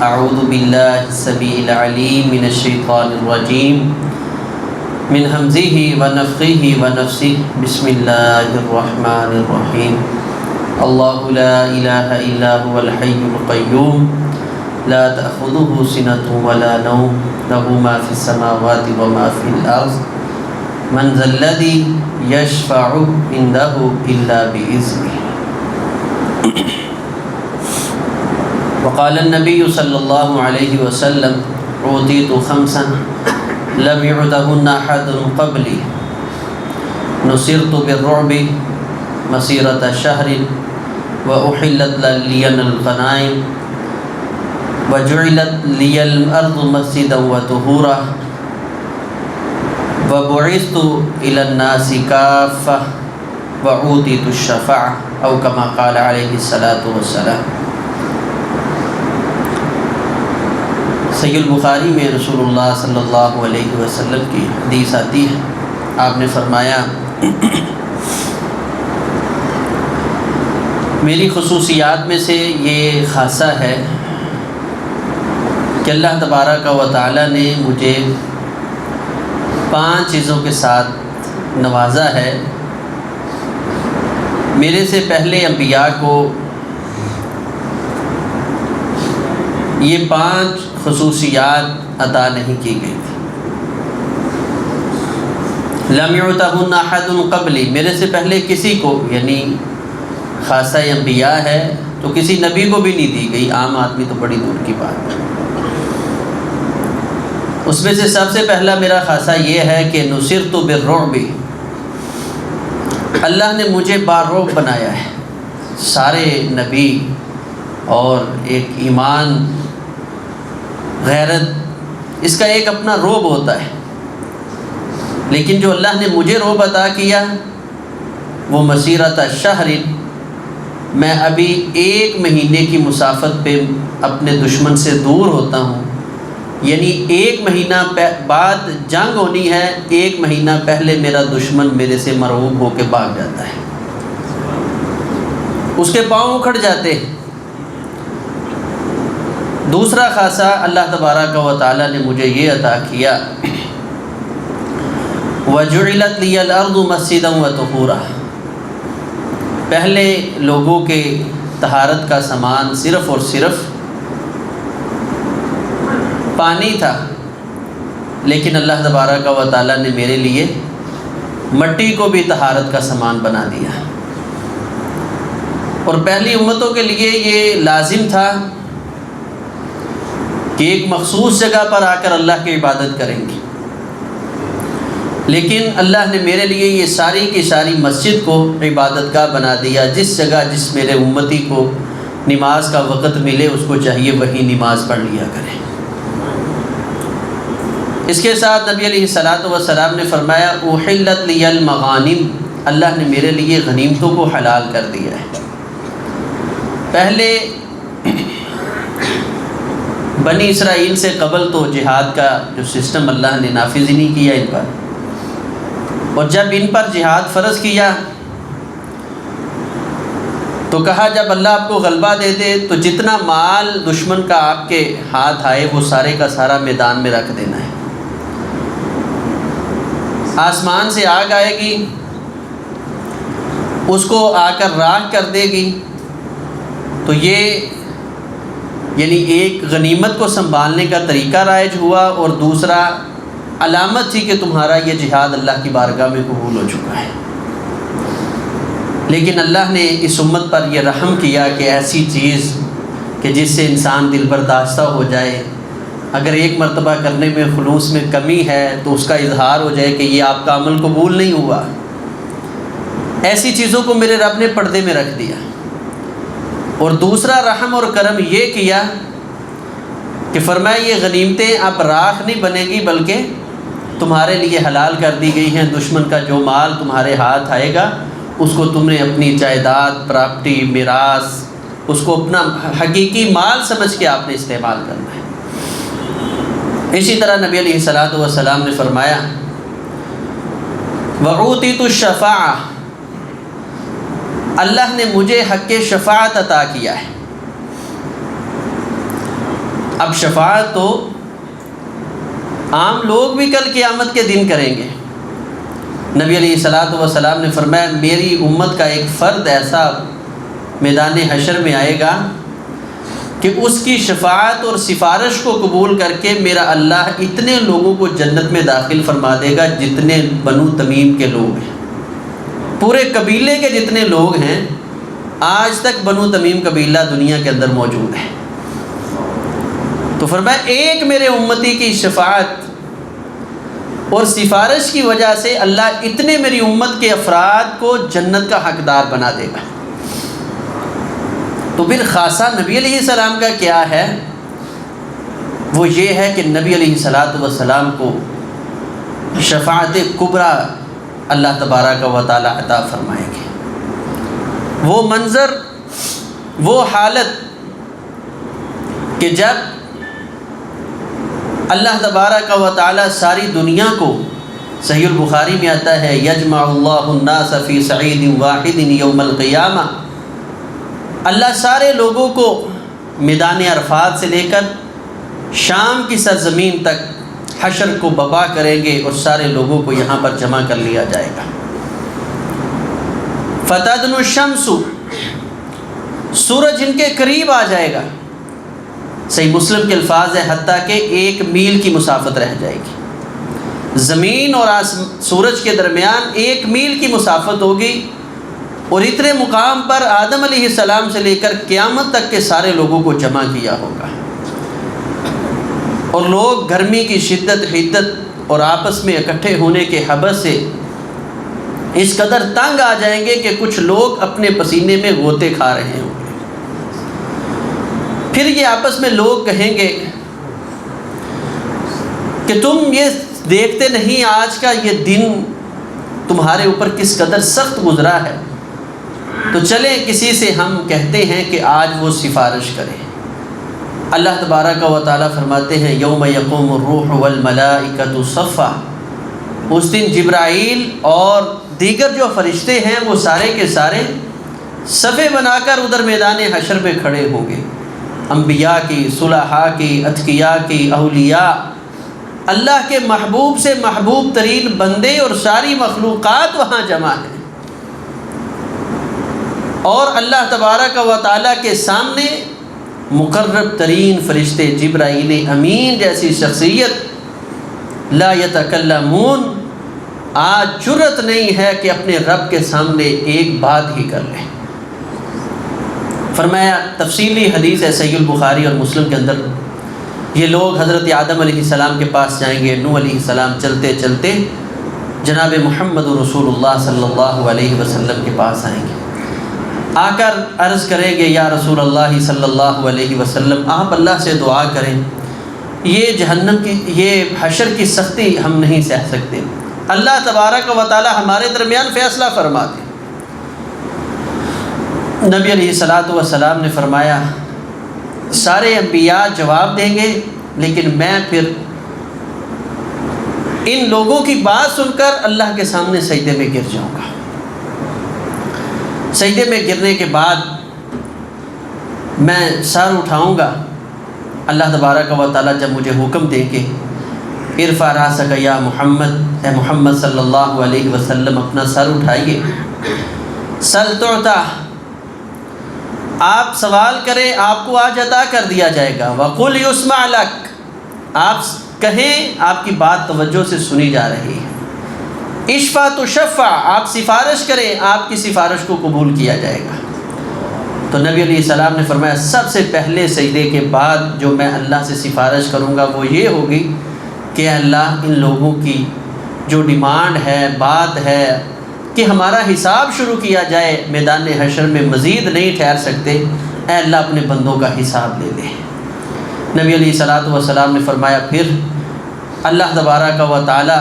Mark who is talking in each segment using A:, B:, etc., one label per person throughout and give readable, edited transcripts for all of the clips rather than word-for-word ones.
A: اعوذ باللہ السمیع العلیم من الشیطان الرجیم من ہمزہ ونفخہ ونفثہ بسم اللہ الرحمن الرحیم اللہ لا الہ الا هو الحی القیوم لا تأخذہ سنۃ ولا نوم لہ ما فی السماوات وما فی الارض من ذا الذی یشفع عندہ الا بإذنہ۔ وقال النبی صلی اللہ علیہ وسلم اعطیت خمسا لم يعطهن احد قبلی نصرت بالرعب مسیرة شہر واحلت لی الغنائم وجعلت لی الارض مسجدا وطہورا وبعثت الى الناس کافہ واوتیت الشفاعة او کما قال علیہ الصلاۃ والسلام۔ صحیح البخاری میں رسول اللہ صلی اللہ علیہ وسلم کی حدیث آتی ہے، آپ نے فرمایا میری خصوصیات میں سے یہ خاصہ ہے کہ اللہ تبارک و تعالی نے مجھے 5 چیزوں کے ساتھ نوازا ہے۔ میرے سے پہلے انبیاء کو یہ 5 خصوصیات عطا نہیں کی گئی تھی۔ لم یعطہن احد قبلی، میرے سے پہلے کسی کو، یعنی خاصہ انبیاء ہے تو کسی نبی کو بھی نہیں دی گئی، عام آدمی تو بڑی دور کی بات ہے۔ اس میں سے سب سے پہلا میرا خاصہ یہ ہے کہ نصرت بالرعب، اللہ نے مجھے بارعب بنایا ہے۔ سارے نبی اور ایک ایمان، غیرت، اس کا ایک اپنا رعب ہوتا ہے، لیکن جو اللہ نے مجھے رعب عطا کیا وہ مسیرۃ شہر، میں ابھی 1 مہینے کی مسافت پہ اپنے دشمن سے دور ہوتا ہوں، یعنی 1 مہینہ بعد جنگ ہونی ہے، 1 مہینہ پہلے میرا دشمن میرے سے مرعوب ہو کے بھاگ جاتا ہے، اس کے پاؤں اکھڑ جاتے ہیں۔ دوسرا خاصہ اللہ تبارک و تعالی نے مجھے یہ عطا کیا وَجُعِلَتْ لِيَ الْأَرْضُ مَسْجِدًا وَطُهُورًا، پہلے لوگوں کے طہارت کا سامان صرف اور صرف پانی تھا، لیکن اللہ تبارک و تعالی نے میرے لیے مٹی کو بھی طہارت کا سامان بنا دیا، اور پہلی امتوں کے لیے یہ لازم تھا کہ ایک مخصوص جگہ پر آ کر اللہ کی عبادت کریں گے، لیکن اللہ نے میرے لیے یہ ساری کی ساری مسجد کو عبادت گاہ بنا دیا، جس جگہ جس میرے امتی کو نماز کا وقت ملے اس کو چاہیے وہی نماز پڑھ لیا کرے۔ اس کے ساتھ نبی علیہ الصلاۃ والسلام نے فرمایا احلت لی المغانم، اللہ نے میرے لیے غنیمتوں کو حلال کر دیا ہے۔ پہلے بنی اسرائیل سے قبل تو جہاد کا جو سسٹم اللہ نے نافذ ہی نہیں کیا ان پر، اور جب ان پر جہاد فرض کیا تو کہا جب اللہ آپ کو غلبہ دے دے تو جتنا مال دشمن کا آپ کے ہاتھ آئے وہ سارے کا سارا میدان میں رکھ دینا ہے۔ آسمان سے آگ آئے گی، اس کو آ کر راکھ کر دے گی، تو یہ یعنی ایک غنیمت کو سنبھالنے کا طریقہ رائج ہوا، اور دوسرا علامت تھی کہ تمہارا یہ جہاد اللہ کی بارگاہ میں قبول ہو چکا ہے۔ لیکن اللہ نے اس امت پر یہ رحم کیا کہ ایسی چیز کہ جس سے انسان دل برداشتہ ہو جائے، اگر ایک مرتبہ کرنے میں خلوص میں کمی ہے تو اس کا اظہار ہو جائے کہ یہ آپ کا عمل قبول نہیں ہوا، ایسی چیزوں کو میرے رب نے پردے میں رکھ دیا۔ اور دوسرا رحم اور کرم یہ کیا کہ فرمایا یہ غنیمتیں اب راکھ نہیں بنے گی بلکہ تمہارے لیے حلال کر دی گئی ہیں، دشمن کا جو مال تمہارے ہاتھ آئے گا اس کو تم نے اپنی جائیداد، پراپرٹی، میراث، اس کو اپنا حقیقی مال سمجھ کے آپ نے استعمال کرنا ہے۔ اسی طرح نبی علیہ الصلاۃ والسلام نے فرمایا وَأُوتِيتُ الشَّفَاعَةَ، اللہ نے مجھے حق شفاعت عطا کیا ہے۔ اب شفاعت تو عام لوگ بھی کل قیامت کے دن کریں گے۔ نبی علیہ الصلوۃ والسلام نے فرمایا میری امت کا ایک فرد ایسا میدان حشر میں آئے گا کہ اس کی شفاعت اور سفارش کو قبول کر کے میرا اللہ اتنے لوگوں کو جنت میں داخل فرما دے گا جتنے بنو تمیم کے لوگ ہیں، پورے قبیلے کے جتنے لوگ ہیں۔ آج تک بنو تمیم قبیلہ دنیا کے اندر موجود ہے۔ تو فرمایا ایک میرے امتی کی شفاعت اور سفارش کی وجہ سے اللہ اتنے میری امت کے افراد کو جنت کا حقدار بنا دے گا۔ تو پھر خاصہ نبی علیہ السلام کا کیا ہے؟ وہ یہ ہے کہ نبی علیہ السلام کو شفاعت کبریٰ اللہ تبارک و تعالی عطا فرمائیں گے۔ وہ منظر، وہ حالت کہ جب اللہ تبارک و تعالی ساری دنیا کو، صحیح البخاری میں آتا ہے یجمع اللہ الناس فی صعید واحد یوم القیامہ، اللہ سارے لوگوں کو میدان عرفات سے لے کر شام کی سرزمین تک حشر کو بپا کریں گے اور سارے لوگوں کو یہاں پر جمع کر لیا جائے گا۔ فتدنو الشمس، سورج ان کے قریب آ جائے گا، صحیح مسلم کے الفاظ ہے حتیٰ کہ 1 میل کی مسافت رہ جائے گی، زمین اور سورج کے درمیان 1 میل کی مسافت ہوگی، اور اتنے مقام پر آدم علیہ السلام سے لے کر قیامت تک کے سارے لوگوں کو جمع کیا ہوگا، اور لوگ گرمی کی شدت، حدت اور آپس میں اکٹھے ہونے کے حبس سے اس قدر تنگ آ جائیں گے کہ کچھ لوگ اپنے پسینے میں غوطے کھا رہے ہوں گے۔ پھر یہ آپس میں لوگ کہیں گے کہ تم یہ دیکھتے نہیں آج کا یہ دن تمہارے اوپر کس قدر سخت گزرا ہے، تو چلیں کسی سے ہم کہتے ہیں کہ آج وہ سفارش کرے۔ اللہ تبارک و تعالیٰ فرماتے ہیں یوم یقوم الروح والملائکۃ صفا، اس دن جبرائیل اور دیگر جو فرشتے ہیں وہ سارے کے سارے صفے بنا کر ادھر میدان حشر میں کھڑے ہوں گے، انبیاء کی، صلحاء کی، اتقیاء کی، اولیاء، اللہ کے محبوب سے محبوب ترین بندے اور ساری مخلوقات وہاں جمع ہیں، اور اللہ تبارک و تعالیٰ کے سامنے مقرب ترین فرشتے جبرائیل امین جیسی شخصیت لا یتکلمون، آج جرأت نہیں ہے کہ اپنے رب کے سامنے ایک بات ہی کر لیں۔ فرمایا تفصیلی حدیث ہے صحیح البخاری اور مسلم کے اندر، یہ لوگ حضرت آدم علیہ السلام کے پاس جائیں گے، نوح علیہ السلام چلتے چلتے جناب محمد رسول اللہ صلی اللہ علیہ وسلم کے پاس آئیں گے، آ کر عرض کریں گے یا رسول اللہ صلی اللہ علیہ وسلم آپ اللہ سے دعا کریں، یہ جہنم کی، یہ حشر کی سختی ہم نہیں سہ سکتے، اللہ تبارک و تعالی ہمارے درمیان فیصلہ فرما دیں۔ نبی علیہ الصلوۃ والسلام نے فرمایا سارے انبیاء جواب دیں گے، لیکن میں پھر ان لوگوں کی بات سن کر اللہ کے سامنے سجدے میں گر جاؤں گا۔ سجدے میں گرنے کے بعد میں سر اٹھاؤں گا، اللہ تبارک و تعالیٰ جب مجھے حکم دے کہ ارفع راسک یا محمد، اے محمد صلی اللہ علیہ وسلم اپنا سر اٹھائیے، سل تعطا، آپ سوال کریں آپ کو آج عطا کر دیا جائے گا، وقل یسمع لک، آپ کہیں آپ کی بات توجہ سے سنی جا رہی ہے، اشفع تشفع، آپ سفارش کریں آپ کی سفارش کو قبول کیا جائے گا۔ تو نبی علیہ السلام نے فرمایا سب سے پہلے سجدے کے بعد جو میں اللہ سے سفارش کروں گا وہ یہ ہوگی کہ اللہ ان لوگوں کی جو ڈیمانڈ ہے، بات ہے کہ ہمارا حساب شروع کیا جائے، میدان حشر میں مزید نہیں ٹھہر سکتے، اے اللہ اپنے بندوں کا حساب لے لے۔ نبی علیہ الصلوۃ والسلام نے فرمایا پھر اللہ تبارک و تعالی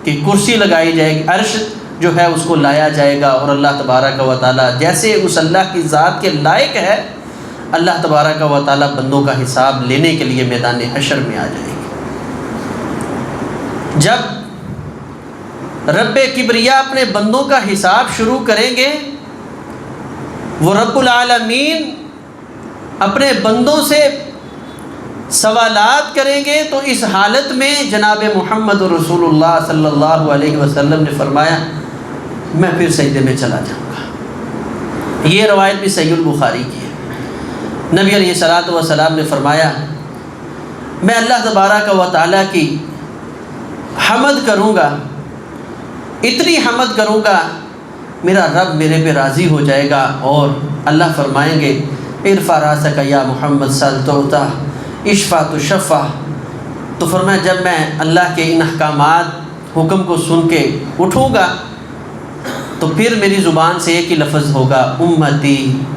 A: کی کرسی لگائی جائے گی، عرش جو ہے اس کو لایا جائے گا، اور اللہ تبارک و تعالی جیسے اس اللہ کی ذات کے لائق ہے، اللہ تبارک و تعالی بندوں کا حساب لینے کے لیے میدان حشر میں آ جائے گی۔ جب رب کبریا اپنے بندوں کا حساب شروع کریں گے، وہ رب العالمین اپنے بندوں سے سوالات کریں گے تو اس حالت میں جناب محمد رسول اللہ صلی اللہ علیہ وسلم نے فرمایا میں پھر سجدے میں چلا جاؤں گا۔ یہ روایت بھی صحیح البخاری کی ہے۔ نبی علیہ الصلوۃ والسلام نے فرمایا میں اللہ تبارک و تعالیٰ کی حمد کروں گا، اتنی حمد کروں گا میرا رب میرے پہ راضی ہو جائے گا، اور اللہ فرمائیں گے ارفع راسک یا محمد سل تعطیٰ اشفع تشفع۔ تو فرمایا جب میں اللہ کے ان احکامات حکم کو سن کے اٹھوں گا تو پھر میری زبان سے ایک ہی لفظ ہوگا امتی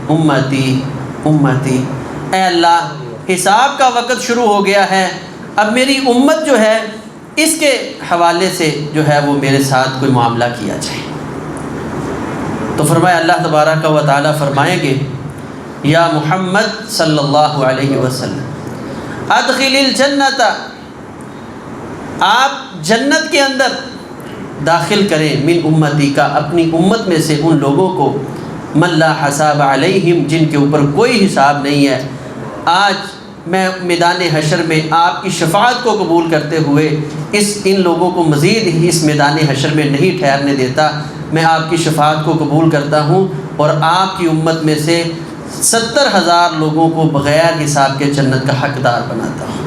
A: امتی امتی۔ اے اللہ حساب کا وقت شروع ہو گیا ہے، اب میری امت جو ہے اس کے حوالے سے جو ہے وہ میرے ساتھ کوئی معاملہ کیا جائے۔ تو فرمایا اللہ تبارک و تعالیٰ فرمائیں گے یا محمد صلی اللہ علیہ وسلم ادخل الجنت، آپ جنت کے اندر داخل کریں من امتی کا، اپنی امت میں سے ان لوگوں کو من لا حساب علیہم، جن کے اوپر کوئی حساب نہیں ہے۔ آج میں میدان حشر میں آپ کی شفاعت کو قبول کرتے ہوئے ان لوگوں کو مزید اس میدان حشر میں نہیں ٹھہرنے دیتا، میں آپ کی شفاعت کو قبول کرتا ہوں اور آپ کی امت میں سے 70,000 لوگوں کو بغیر حساب کے جنت کا حقدار بناتا ہوں۔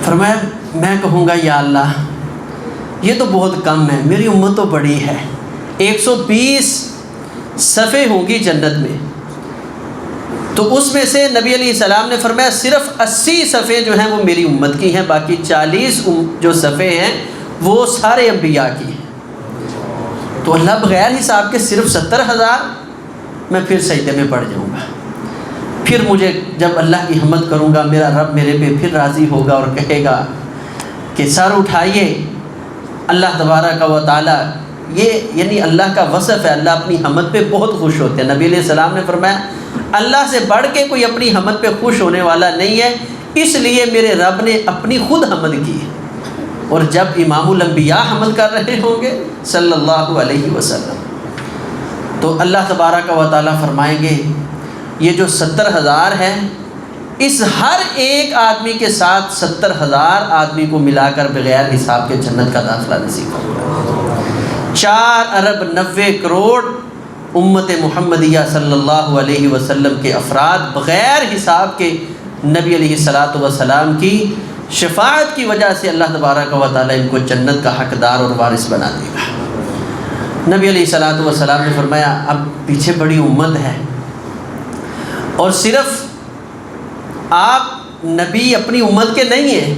A: فرمایا میں کہوں گا یا اللہ یہ تو بہت کم ہے، میری امت تو بڑی ہے، 120 صفحے ہوں گی جنت میں، تو اس میں سے نبی علیہ السلام نے فرمایا صرف 80 صفحے جو ہیں وہ میری امت کی ہیں، باقی 40 جو صفحے ہیں وہ سارے انبیاء کی ہیں۔ تو اللہ بغیر حساب کے صرف 70,000، میں پھر سجدے میں پڑ جاؤں گا۔ پھر مجھے جب اللہ کی حمد کروں گا میرا رب میرے پہ پھر راضی ہوگا اور کہے گا کہ سر اٹھائیے۔ اللہ تبارک و تعالیٰ، یہ یعنی اللہ کا وصف ہے، اللہ اپنی حمد پہ بہت خوش ہوتے ہیں۔ نبی علیہ السلام نے فرمایا اللہ سے بڑھ کے کوئی اپنی حمد پہ خوش ہونے والا نہیں ہے، اس لیے میرے رب نے اپنی خود حمد کی ہے۔ اور جب امام الانبیاء حمد کر رہے ہوں گے صلی اللہ علیہ وسلم تو اللہ تبارک و تعالیٰ فرمائیں گے یہ جو 70,000 ہے اس ہر ایک آدمی کے ساتھ 70,000 آدمی کو ملا کر بغیر حساب کے جنت کا داخلہ نصیب ہوگا۔ 4 ارب 90 کروڑ امت محمدیہ صلی اللہ علیہ وسلم کے افراد بغیر حساب کے نبی علیہ الصلوۃ والسلام کی شفاعت کی وجہ سے اللہ تبارک و تعالیٰ ان کو جنت کا حقدار اور وارث بنا دے گا۔ نبی علیہ الصلوۃ والسلام نے فرمایا اب پیچھے بڑی امت ہے، اور صرف آپ نبی اپنی امت کے نہیں ہیں،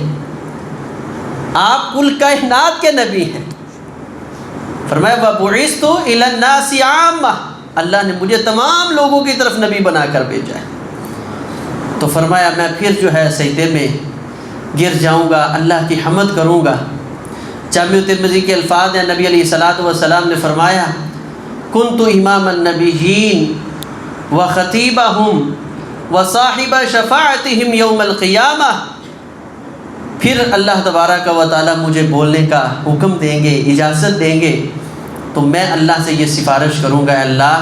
A: آپ کل کائنات کے نبی ہیں۔ فرمایا وَبُعِثْتُ إِلَى النَّاسِ عَامَّةً، اللہ نے مجھے تمام لوگوں کی طرف نبی بنا کر بھیجا ہے۔ تو فرمایا میں پھر جو ہے سجدے میں گر جاؤں گا، اللہ کی حمد کروں گا۔ جامع ترمذی کے الفاظ ہیں، نبی علیہ الصلوۃ والسلام نے فرمایا كُنْتُ إِمَامَ النَّبِيِّينَ وَخَطِيبَهُمْ وَصَاحِبَ شَفَاعَتِهِمْ يَوْمَ الْقِيَامَةِ، پھر اللہ تبارک و تعالیٰ مجھے بولنے کا حکم دیں گے، اجازت دیں گے، تو میں اللہ سے یہ سفارش کروں گا اللہ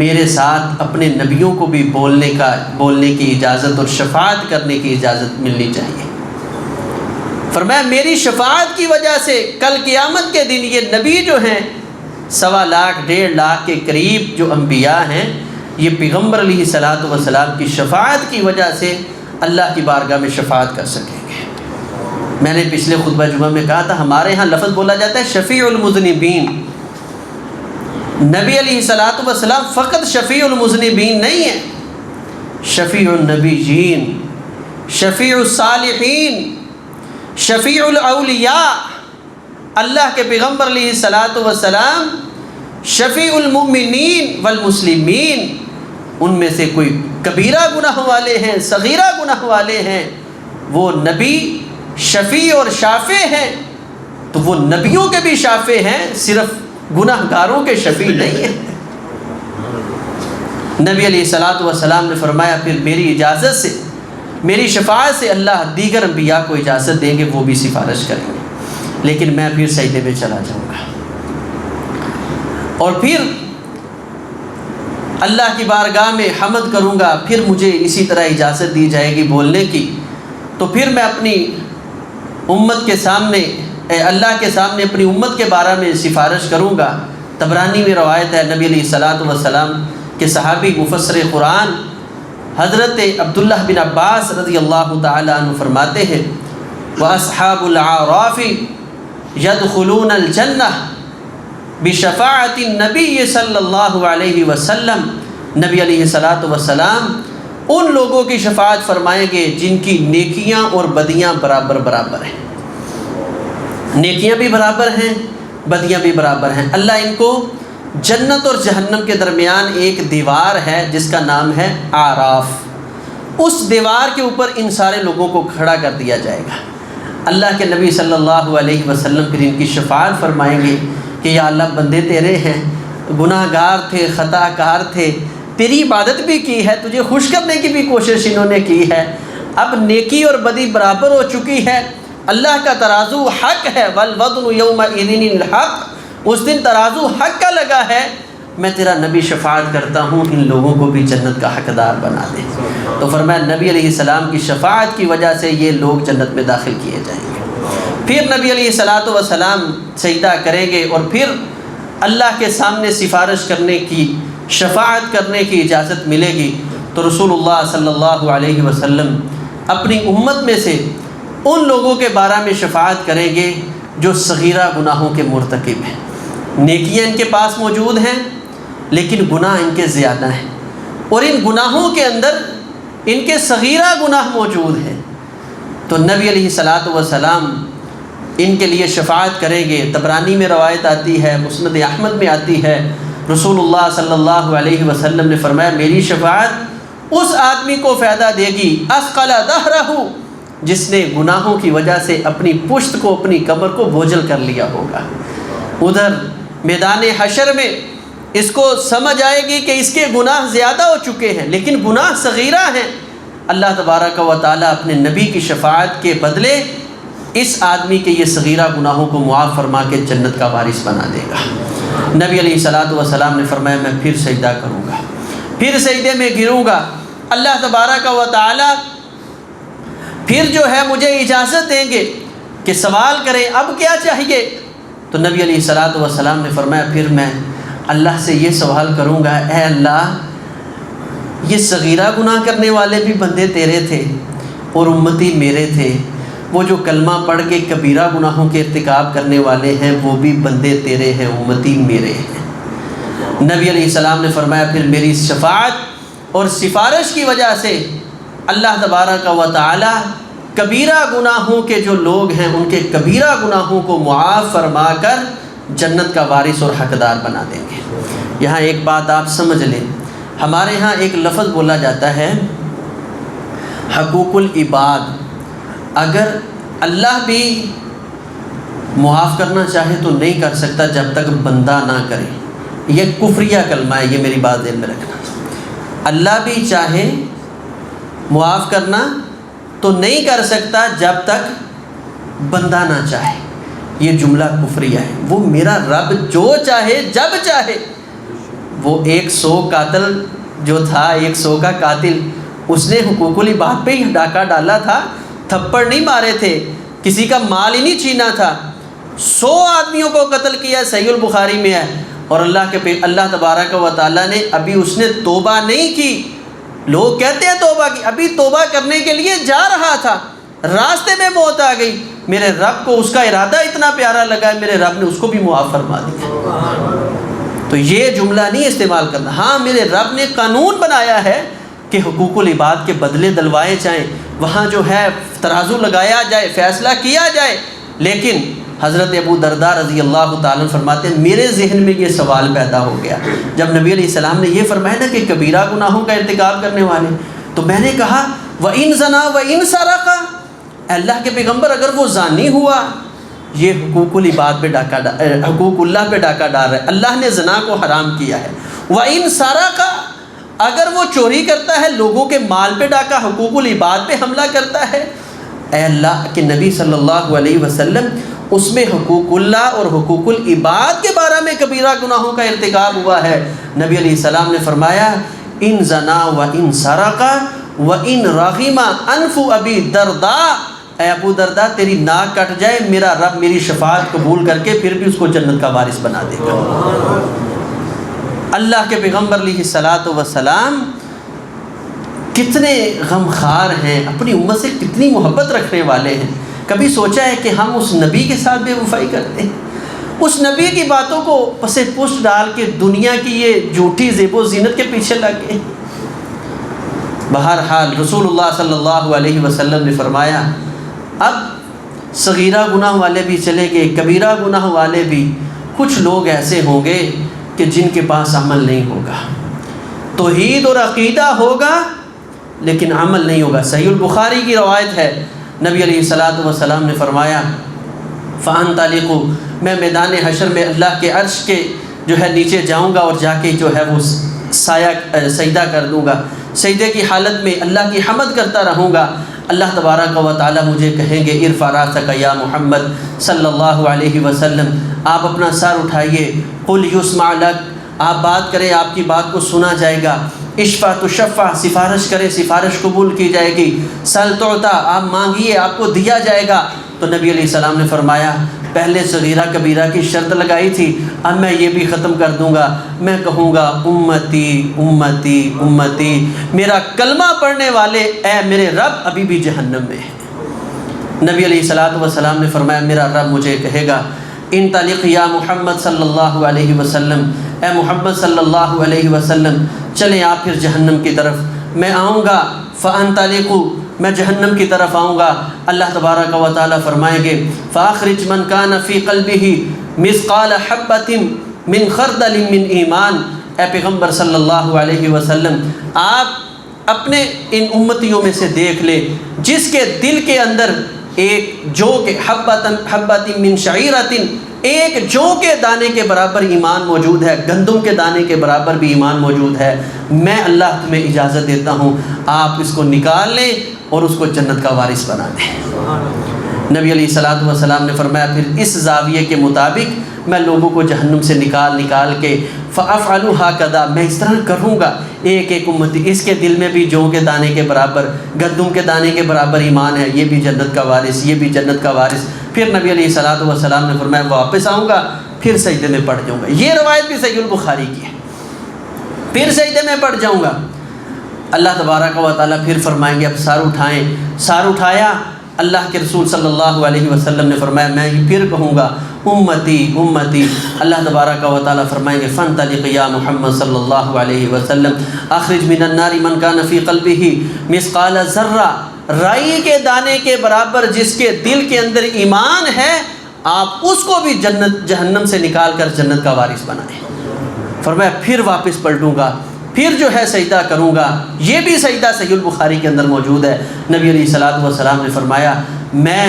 A: میرے ساتھ اپنے نبیوں کو بھی بولنے کی اجازت اور شفاعت کرنے کی اجازت ملنی چاہیے۔ فرمایا میری شفاعت کی وجہ سے کل قیامت کے دن یہ نبی جو ہیں 1.25 لاکھ 1.5 لاکھ کے قریب جو انبیاء ہیں یہ پیغمبر علیہ الصلوۃ والسلام کی شفاعت کی وجہ سے اللہ کی بارگاہ میں شفاعت کر سکیں گے۔ میں نے پچھلے خطبہ جمعہ میں کہا تھا ہمارے ہاں لفظ بولا جاتا ہے شفیع المذنبین، نبی علیہ الصلوۃ والسلام فقط شفیع المذنبین نہیں ہیں، شفیع النبیین، شفیع الصالحین، شفیع الاولیاء، اللہ کے پیغمبر علیہ الصلوۃ والسلام شفیع المؤمنین والمسلمین، ان میں سے کوئی کبیرہ گناہ والے ہیں، صغیرہ گناہ والے ہیں، وہ نبی شفیع اور شافع ہیں، تو وہ نبیوں کے بھی شافع ہیں، صرف گناہ گاروں کے شفیع نہیں ہیں۔ نبی علیہ الصلوۃ والسلام نے فرمایا پھر میری اجازت سے، میری شفاعت سے اللہ دیگر انبیاء کو اجازت دیں گے، وہ بھی سفارش کریں گے، لیکن میں پھر سجدے میں چلا جاؤں گا۔ اور پھر اللہ کی بارگاہ میں حمد کروں گا، پھر مجھے اسی طرح اجازت دی جائے گی بولنے کی، تو پھر میں اپنی امت کے سامنے اللہ کے سامنے اپنی امت کے بارے میں سفارش کروں گا۔ طبرانی میں روایت ہے، نبی علیہ الصلاۃ والسلام کے صحابی مفسر قرآن حضرت عبداللہ بن عباس رضی اللہ تعالی عنہ فرماتے ہیں، وَأَصْحَابُ الْأَعْرَافِ يَدْخُلُونَ الْجَنَّةَ بِشَفَاعَةِ النَّبِيِّ صلی اللہ علیہ وسلم۔ نبی علیہ الصلاۃ والسلام ان لوگوں کی شفاعت فرمائیں گے جن کی نیکیاں اور بدیاں برابر برابر ہیں، نیکیاں بھی برابر ہیں، بدیاں بھی برابر ہیں۔ اللہ ان کو جنت اور جہنم کے درمیان ایک دیوار ہے جس کا نام ہے اعراف، اس دیوار کے اوپر ان سارے لوگوں کو کھڑا کر دیا جائے گا۔ اللہ کے نبی صلی اللہ علیہ وسلم پھر ان کی شفاعت فرمائیں گے کہ یا اللہ، بندے تیرے ہیں، گناہ گار تھے، خطا کار تھے، تیری عبادت بھی کی ہے، تجھے خوش کرنے کی بھی کوشش انہوں نے کی ہے، اب نیکی اور بدی برابر ہو چکی ہے، اللہ کا ترازو حق ہے، والوزن یومئذ الحق، اس دن ترازو حق کا لگا ہے، میں تیرا نبی شفاعت کرتا ہوں ان لوگوں کو بھی جنت کا حقدار بنا دے۔ تو فرمایا نبی علیہ السلام کی شفاعت کی وجہ سے یہ لوگ جنت میں داخل کیے جائیں گے۔ پھر نبی علیہ الصلاۃ والسلام سجدہ کریں گے اور پھر اللہ کے سامنے سفارش کرنے کی، شفاعت کرنے کی اجازت ملے گی، تو رسول اللہ صلی اللہ علیہ وسلم اپنی امت میں سے ان لوگوں کے بارے میں شفاعت کریں گے جو صغیرہ گناہوں کے مرتکب ہیں، نیکیاں ان کے پاس موجود ہیں لیکن گناہ ان کے زیادہ ہیں، اور ان گناہوں کے اندر ان کے صغیرہ گناہ موجود ہیں، تو نبی علیہ الصلاۃ والسلام ان کے لیے شفاعت کریں گے۔ طبرانی میں روایت آتی ہے، مسند احمد میں آتی ہے، رسول اللہ صلی اللہ علیہ وسلم نے فرمایا میری شفاعت اس آدمی کو فائدہ دے گی اثقل دہرہ، جس نے گناہوں کی وجہ سے اپنی پشت کو، اپنی کمر کو بوجھل کر لیا ہوگا۔ ادھر میدان حشر میں اس کو سمجھ آئے گی کہ اس کے گناہ زیادہ ہو چکے ہیں لیکن گناہ صغیرہ ہیں، اللہ تبارک و تعالیٰ اپنے نبی کی شفاعت کے بدلے اس آدمی کے یہ صغیرہ گناہوں کو معاف فرما کے جنت کا وارث بنا دے گا۔ نبی علیہ الصلاۃ والسلام نے فرمایا میں پھر سجدہ کروں گا، پھر سجدے میں گروں گا، اللہ تبارک و تعالیٰ پھر جو ہے مجھے اجازت دیں گے کہ سوال کریں اب کیا چاہیے، تو نبی علیہ الصلاۃ والسلام نے فرمایا پھر میں اللہ سے یہ سوال کروں گا، اے اللہ، یہ صغیرہ گناہ کرنے والے بھی بندے تیرے تھے اور امتی میرے تھے، وہ جو کلمہ پڑھ کے کبیرہ گناہوں کے ارتکاب کرنے والے ہیں وہ بھی بندے تیرے ہیں، امتی میرے ہیں۔ نبی علیہ السلام نے فرمایا پھر میری شفاعت اور سفارش کی وجہ سے اللہ تبارک و تعالی کبیرہ گناہوں کے جو لوگ ہیں ان کے کبیرہ گناہوں کو معاف فرما کر جنت کا وارث اور حقدار بنا دیں گے۔ یہاں ایک بات آپ سمجھ لیں، ہمارے ہاں ایک لفظ بولا جاتا ہے حقوق العباد، اگر اللہ بھی معاف کرنا چاہے تو نہیں کر سکتا جب تک بندہ نہ کرے، یہ کفریہ کلمہ ہے، یہ میری بات ذہن میں رکھنا۔ اللہ بھی چاہے معاف کرنا تو نہیں کر سکتا جب تک بندہ نہ چاہے، یہ جملہ کفریہ ہے۔ وہ میرا رب جو چاہے جب چاہے، وہ 100 قاتل جو تھا، 100 کا قاتل، اس نے حقوق العباد پہ ہی ڈاکہ ڈالا تھا، تھپڑ نہیں مارے تھے، کسی کا مال ہی نہیں چھینا تھا، 100 آدمیوں کو قتل کیا، صحیح البخاری میں ہے، اور اللہ تبارک و تعالیٰ نے ابھی اس نے توبہ نہیں کی، لوگ کہتے ہیں توبہ کی، ابھی توبہ کرنے کے لیے جا رہا تھا، راستے میں موت آ گئی، میرے رب کو اس کا ارادہ اتنا پیارا لگا ہے، میرے رب نے اس کو بھی معاف فرما دیا۔ تو یہ جملہ نہیں استعمال کرنا۔ ہاں میرے رب نے قانون بنایا ہے کہ حقوق العباد کے بدلے دلوائے جائیں، وہاں جو ہے ترازو لگایا جائے، فیصلہ کیا جائے، لیکن حضرت ابو درداء رضی اللہ تعالیٰ فرماتے ہیں میرے ذہن میں یہ سوال پیدا ہو گیا جب نبی علیہ السلام نے یہ فرمایا نا کہ کبیرہ گناہوں کا ارتکاب کرنے والے، تو میں نے کہا وَإِن زَنَا وَإِن سَرَقَ، اللہ کے پیغمبر اگر وہ زانی ہوا، یہ حقوق العباد پہ حقوق اللہ پہ ڈاکہ ڈال رہا ہے، اللہ نے زنا کو حرام کیا ہے۔ وَإِن سَرَقَ، اگر وہ چوری کرتا ہے، لوگوں کے مال پہ ڈاکہ، حقوق العباد پہ حملہ کرتا ہے، اے اللہ کے نبی صلی اللہ علیہ وسلم اس میں حقوق اللہ اور حقوق العباد کے بارے میں کبیرہ گناہوں کا ارتکاب ہوا ہے، نبی علیہ السلام نے فرمایا ان زنا و ان سرقا و ان رغم انف ابی درداء، اے ابو درداء تیری ناک کٹ جائے، میرا رب میری شفاعت قبول کر کے پھر بھی اس کو جنت کا وارث بنا دے گا۔ اللہ کے پیغمبر علیہ الصلاۃ والسلام کتنے غمخوار ہیں، اپنی امت سے کتنی محبت رکھنے والے ہیں۔ کبھی سوچا ہے کہ ہم اس نبی کے ساتھ بے وفائی کرتے ہیں، اس نبی کی باتوں کو پس پشت ڈال کے دنیا کی یہ جھوٹی زیب و زینت کے پیچھے لگ گئے؟ بہرحال رسول اللہ صلی اللہ علیہ وسلم نے فرمایا اب صغیرہ گناہ والے بھی چلے گئے، کبیرہ گناہ والے بھی، کچھ لوگ ایسے ہوں گے کہ جن کے پاس عمل نہیں ہوگا، توحید اور عقیدہ ہوگا لیکن عمل نہیں ہوگا۔ صحیح البخاری کی روایت ہے، نبی علیہ الصلاۃ والسلام نے فرمایا فَأَنْطَلِقُ، میں میدان حشر میں اللہ کے عرش کے جو ہے نیچے جاؤں گا اور جا کے جو ہے وہ سجدہ کر دوں گا، سجدے کی حالت میں اللہ کی حمد کرتا رہوں گا۔ اللہ تبارک و تعالیٰ مجھے کہیں گے ارفع راسک یا محمد صلی اللہ علیہ وسلم، آپ اپنا سر اٹھائیے، قل یسمع لک، آپ بات کریں آپ کی بات کو سنا جائے گا، اشفع تشفع، سفارش کریں سفارش قبول کی جائے گی، سل تعطیٰ، آپ مانگیے آپ کو دیا جائے گا۔ تو نبی علیہ السلام نے فرمایا پہلے صغیرہ کبیرہ کی شرط لگائی تھی، اب میں یہ بھی ختم کر دوں گا، میں کہوں گا امتی امتی امتی، میرا کلمہ پڑھنے والے اے میرے رب ابھی بھی جہنم میں ہے۔ نبی علیہ الصلاۃ والسلام نے فرمایا میرا رب مجھے کہے گا انطلق یا محمد صلی اللہ علیہ وسلم، اے محمد صلی اللہ علیہ وسلم چلیں آپ پھر جہنم کی طرف، میں آؤں گا فانطلق، میں جہنم کی طرف آؤں گا۔ اللہ تبارک و تعالیٰ فرمائیں گے فاخرج من کان فی قلبہ مثقال حبۃ من خردل من ایمان، اے پیغمبر صلی اللہ علیہ وسلم آپ اپنے ان امتیوں میں سے دیکھ لے جس کے دل کے اندر ایک جو کہ حبۃ من شعیرۃ، ایک جو کے دانے کے برابر ایمان موجود ہے، گندم کے دانے کے برابر بھی ایمان موجود ہے، میں اللہ تمہیں اجازت دیتا ہوں آپ اس کو نکال لیں اور اس کو جنت کا وارث بنا دیں۔ نبی علیہ الصلاۃ والسلام نے فرمایا پھر اس زاویے کے مطابق میں لوگوں کو جہنم سے نکال کے فافعل ہکذا، میں اس طرح کروں گا، ایک ایک امتی اس کے دل میں بھی جو کے دانے کے برابر گندم کے دانے کے برابر ایمان ہے، یہ بھی جنت کا وارث، یہ بھی جنت کا وارث۔ پھر نبی علیہ الصلاۃ والسلام نے فرمایا واپس آؤں گا پھر سجدے میں پڑ جاؤں گا، یہ روایت بھی صحیح البخاری کی ہے، پھر سجدے میں پڑ جاؤں گا۔ اللہ تبارک و تعالیٰ پھر فرمائیں گے اب سار اٹھائیں، سار اٹھایا، اللہ کے رسول صلی اللہ علیہ وسلم نے فرمایا میں پھر کہوں گا امتی امتی، اللہ تبارک و تعالیٰ فرمائیں گے فانطلق یا محمد صلی اللہ علیہ وسلم اخرج من النار من کان فی قلبہ مثقال ذرہ، رائی کے دانے کے برابر جس کے دل کے اندر ایمان ہے آپ اس کو بھی جہنم سے نکال کر جنت کا وارث بنائیں۔ فرمایا پھر واپس پلٹوں گا، پھر جو ہے سجدہ کروں گا، یہ بھی سجدہ صحیح البخاری کے اندر موجود ہے۔ نبی علیہ الصلاۃ والسلام نے فرمایا میں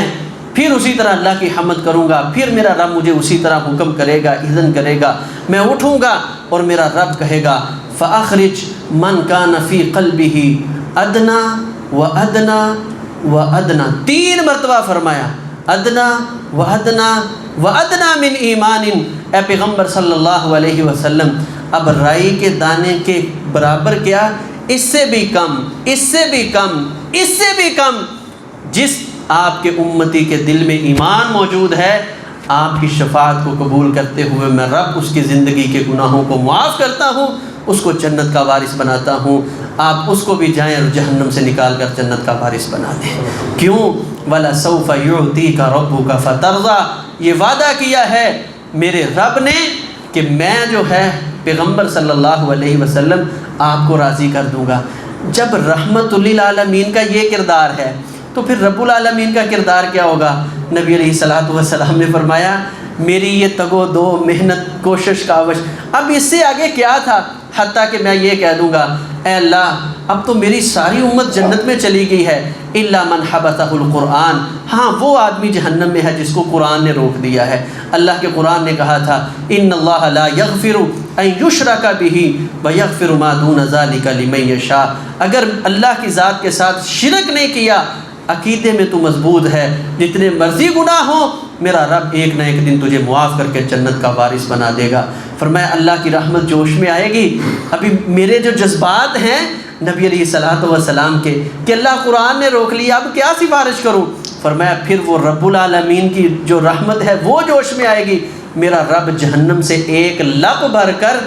A: پھر اسی طرح اللہ کی حمد کروں گا، پھر میرا رب مجھے اسی طرح حکم کرے گا، اذن کرے گا، میں اٹھوں گا اور میرا رب کہے گا فاخرج من کان فی قلبہ ادنا و ادنا و ادنا، 3 مرتبہ فرمایا ادنا و ادنا و ادنا من ایمان، اے پیغمبر صلی اللہ علیہ وسلم اب رائی کے دانے کے برابر کیا، اس سے بھی کم، اس سے بھی کم، اس سے بھی کم جس آپ کے امتی کے دل میں ایمان موجود ہے، آپ کی شفاعت کو قبول کرتے ہوئے میں رب اس کی زندگی کے گناہوں کو معاف کرتا ہوں، اس کو جنت کا وارث بناتا ہوں، آپ اس کو بھی جائیں اور جہنم سے نکال کر جنت کا وارث بنا دیں۔ کیوں؟ وَلَسَوْفَ يُعْطِيكَ رَبُّكَ فَتَرْضَىٰ، یہ وعدہ کیا ہے میرے رب نے کہ میں جو ہے پیغمبر صلی اللہ علیہ وسلم آپ کو راضی کر دوں گا۔ جب رحمت للعالمین کا یہ کردار ہے تو پھر رب العالمین کا کردار کیا ہوگا؟ نبی علیہ الصلاۃ والسلام نے فرمایا میری یہ تگ و دو محنت کوشش کاوش اب اس سے آگے کیا تھا، حتیٰ کہ میں یہ کہہ دوں گا اے اللہ اب تو میری ساری امت جنت میں چلی گئی ہے الا من حبسہ القرآن، ہاں وہ آدمی جہنم میں ہے جس کو قرآن نے روک دیا ہے۔ اللہ کے قرآن نے کہا تھا ان اللہ لا یغفر ان یشرک بہ ویغفر ما دون ذلک لمن یشاء، اگر اللہ کی ذات کے ساتھ شرک نہیں کیا، عقیدے میں تو مضبوط ہے، جتنے مرضی گناہ ہوں میرا رب ایک نہ ایک دن تجھے معاف کر کے جنت کا وارث بنا دے گا۔ فرمایا اللہ کی رحمت جوش میں آئے گی، ابھی میرے جو جذبات ہیں نبی علیہ الصلوۃ والسلام کے کہ اللہ قرآن نے روک لیا، اب کیا سفارش کروں؟ فرمایا پھر وہ رب العالمین کی جو رحمت ہے وہ جوش میں آئے گی، میرا رب جہنم سے ایک لپ بھر کر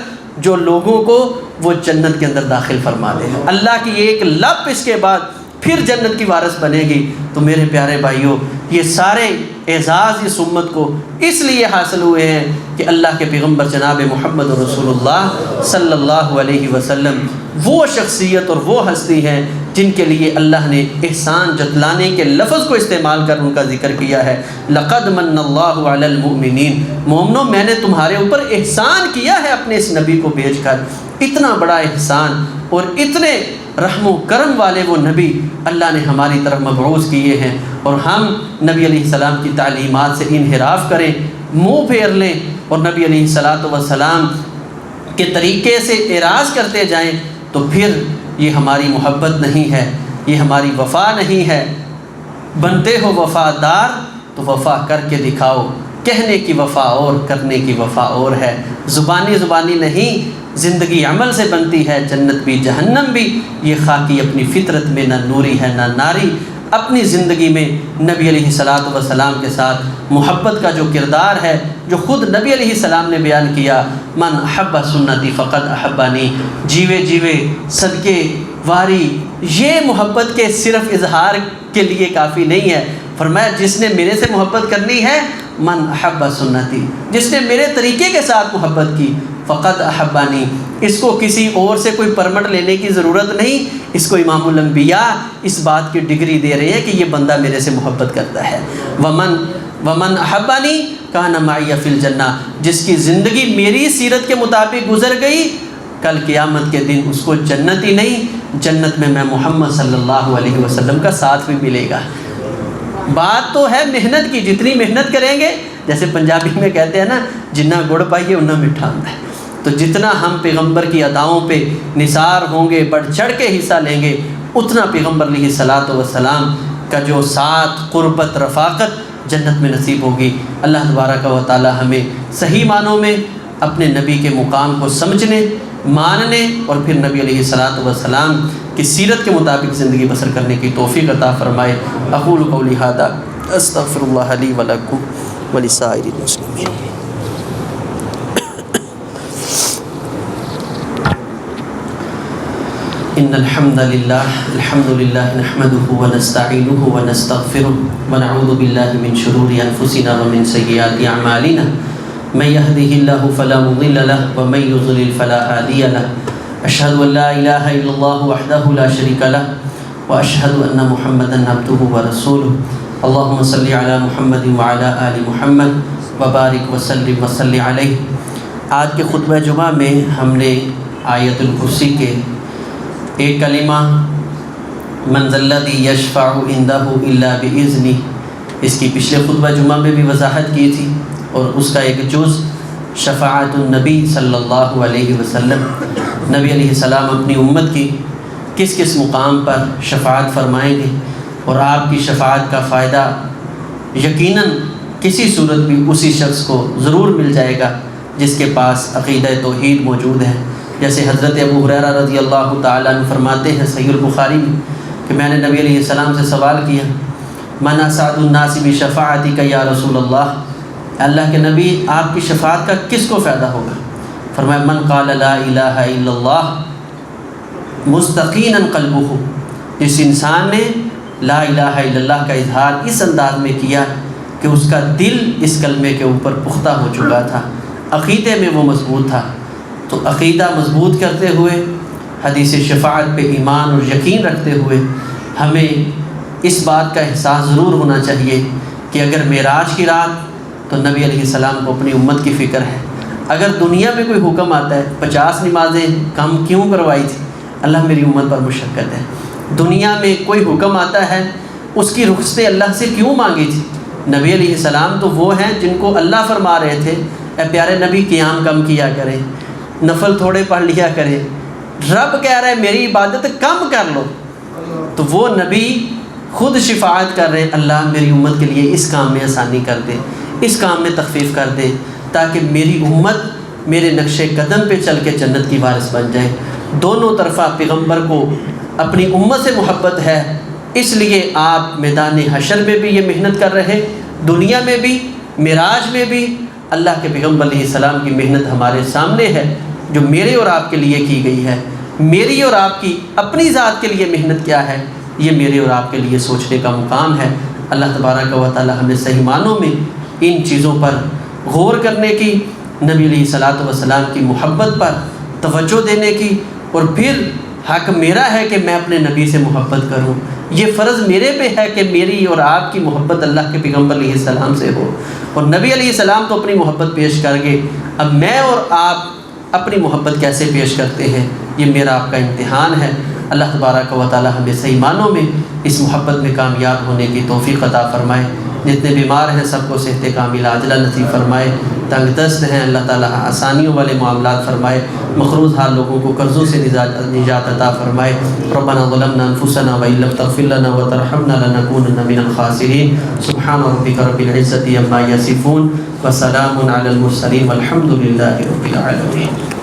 A: جو لوگوں کو وہ جنت کے اندر داخل فرما دے گا۔ اللہ کی ایک لپ اس کے بعد پھر جنت کی وارث بنے گی۔ تو میرے پیارے بھائیوں، یہ سارے اعزاز اس امت کو اس لیے حاصل ہوئے ہیں کہ اللہ کے پیغمبر جناب محمد رسول اللہ صلی اللہ علیہ وسلم وہ شخصیت اور وہ ہستی ہیں جن کے لیے اللہ نے احسان جتلانے کے لفظ کو استعمال کر ان کا ذکر کیا ہے۔ لقد من اللہ علی المؤمنین، مومنوں میں نے تمہارے اوپر احسان کیا ہے اپنے اس نبی کو بھیج کر۔ اتنا بڑا احسان اور اتنے رحم و کرم والے وہ نبی اللہ نے ہماری طرف مبعوث کیے ہیں، اور ہم نبی علیہ السلام کی تعلیمات سے انحراف کریں، منہ پھیر لیں اور نبی علیہ الصلوۃ والسلام کے طریقے سے اعراض کرتے جائیں تو پھر یہ ہماری محبت نہیں ہے، یہ ہماری وفا نہیں ہے۔ بنتے ہو وفادار تو وفا کر کے دکھاؤ، کہنے کی وفا اور کرنے کی وفا اور ہے، زبانی نہیں، زندگی عمل سے بنتی ہے، جنت بھی جہنم بھی۔ یہ خاکی اپنی فطرت میں نہ نوری ہے نہ ناری، اپنی زندگی میں نبی علیہ الصلوۃ والسلام کے ساتھ محبت کا جو کردار ہے جو خود نبی علیہ السلام نے بیان کیا، من احب سنتی فقط احبانی، جیوے جیوے صدقے واری، یہ محبت کے صرف اظہار کے لیے کافی نہیں ہے۔ فرمایا جس نے میرے سے محبت کرنی ہے، من احب سنتی، جس نے میرے طریقے کے ساتھ محبت کی، فقط احبانی، اس کو کسی اور سے کوئی پرمٹ لینے کی ضرورت نہیں، اس کو امام الانبیاء اس بات کی ڈگری دے رہے ہیں کہ یہ بندہ میرے سے محبت کرتا ہے۔ ومن احبانی کان معی فی الجنہ، جس کی زندگی میری سیرت کے مطابق گزر گئی، کل قیامت کے دن اس کو جنت ہی نہیں، جنت میں محمد صلی اللہ علیہ وسلم کا ساتھ بھی ملے گا۔ بات تو ہے محنت کی، جتنی محنت کریں گے، جیسے پنجابی میں کہتے ہیں نا، جنہ گڑ پائیے انہ میٹھا ہوتا ہے، تو جتنا ہم پیغمبر کی اداؤں پہ نثار ہوں گے، بڑھ چڑھ کے حصہ لیں گے، اتنا پیغمبر علیہ الصلوۃ والسلام کا جو ساتھ قربت رفاقت جنت میں نصیب ہوگی۔ اللہ تبارک و تعالی ہمیں صحیح معنوں میں اپنے نبی کے مقام کو سمجھنے، ماننے اور پھر نبی علیہ الصلوۃ والسلام کی سیرت کے مطابق زندگی بسر کرنے کی توفیق عطا فرمائے۔ اقول قولی ھذا استغفر اللہ لی ولکم ولسائر المسلمین۔ ان الحمد للہ نحمده ونستعینه ونستغفره ونعوذ باللہ من شرور انفسنا ومن سیئات اعمالنا، من يهده الله فلا مضل له ومن يضلل فلا هادي له، اشهد ان لا اله الا الله وحده لا شريك له واشهد ان محمدا عبده ورسوله۔ اللهم صل على محمد وعلى آل محمد وبارک وسلم وصلی علیہ۔ آج کے خطبہ جمعہ میں ہم نے آیت الکرسی کے ایک کلمہ من ذا الذی یشفع عندہ الا بإذنہ، اس کی پچھلے خطبہ جمعہ میں بھی وضاحت کی تھی، اور اس کا ایک جز شفاعت النبی صلی اللہ علیہ وسلم، نبی علیہ السلام اپنی امت کی کس کس مقام پر شفاعت فرمائیں گے، اور آپ کی شفاعت کا فائدہ یقیناً کسی صورت بھی اسی شخص کو ضرور مل جائے گا جس کے پاس عقیدہ توحید موجود ہے۔ جیسے حضرت ابو ہریرہ رضی اللہ تعالیٰ عنہ فرماتے ہیں صحیح البخاری میں کہ میں نے نبی علیہ السلام سے سوال کیا، من اسعد الناس بشفاعتک یا رسول اللہ، اللہ کے نبی آپ کی شفاعت کا کس کو فائدہ ہوگا؟ فرمایا من قال لا الہ الا اللہ مستقینا قلبہ، جس انسان نے لا الہ الا اللہ کا اظہار اس انداز میں کیا کہ اس کا دل اس کلمے کے اوپر پختہ ہو چکا تھا، عقیدے میں وہ مضبوط تھا۔ تو عقیدہ مضبوط کرتے ہوئے، حدیث شفاعت پہ ایمان اور یقین رکھتے ہوئے، ہمیں اس بات کا احساس ضرور ہونا چاہیے کہ اگر معراج کی رات تو نبی علیہ السلام کو اپنی امت کی فکر ہے۔ اگر دنیا میں کوئی حکم آتا ہے 50 نمازیں کم کیوں کروائی تھی، اللہ میری امت پر مشقت ہے۔ دنیا میں کوئی حکم آتا ہے اس کی رخصتیں اللہ سے کیوں مانگی تھی، نبی علیہ السلام تو وہ ہیں جن کو اللہ فرما رہے تھے اے پیارے نبی قیام کم کیا کریں، نفل تھوڑے پڑھ لیا کریں، رب کہہ رہا ہے میری عبادت کم کر لو، تو وہ نبی خود شفاعت کر رہے ہیں، اللہ میری امت کے لیے اس کام میں آسانی کر دے، اس کام میں تخفیف کر دے، تاکہ میری امت میرے نقش قدم پہ چل کے جنت کی وارث بن جائے۔ دونوں طرفہ پیغمبر کو اپنی امت سے محبت ہے، اس لیے آپ میدان حشر میں بھی یہ محنت کر رہے، دنیا میں بھی، معراج میں بھی۔ اللہ کے پیغمبر علیہ السلام کی محنت ہمارے سامنے ہے، جو میرے اور آپ کے لیے کی گئی ہے۔ میری اور آپ کی اپنی ذات کے لیے محنت کیا ہے، یہ میرے اور آپ کے لیے سوچنے کا مقام ہے۔ اللہ تبارک و تعالی ہمیں صحیح معنوں میں ان چیزوں پر غور کرنے کی، نبی علیہ الصلوۃ والسلام کی محبت پر توجہ دینے کی، اور پھر حق میرا ہے کہ میں اپنے نبی سے محبت کروں، یہ فرض میرے پہ ہے کہ میری اور آپ کی محبت اللہ کے پیغمبر علیہ السلام سے ہو، اور نبی علیہ السلام تو اپنی محبت پیش کر گئے، اب میں اور آپ اپنی محبت کیسے پیش کرتے ہیں، یہ میرا آپ کا امتحان ہے۔ اللہ تبارک و تعالی ہمیں صحیح معنوں میں اس محبت میں کامیاب ہونے کی توفیق عطا فرمائے۔ جتنے بیمار ہیں سب کو صحت کاملہ عاجلہ نصیب فرمائے، تنگ دست ہیں اللہ تعالیٰ آسانیوں والے معاملات فرمائے، مقروض حال لوگوں کو قرضوں سے نجات عطا فرمائے۔ ربنا ظلمنا انفسنا وان لم تغفر لنا وترحمنا لنكونن من الخاسرین۔ سبحان ربک رب العزة عما یصفون وسلام علی المرسلین والحمد للہ رب العالمین۔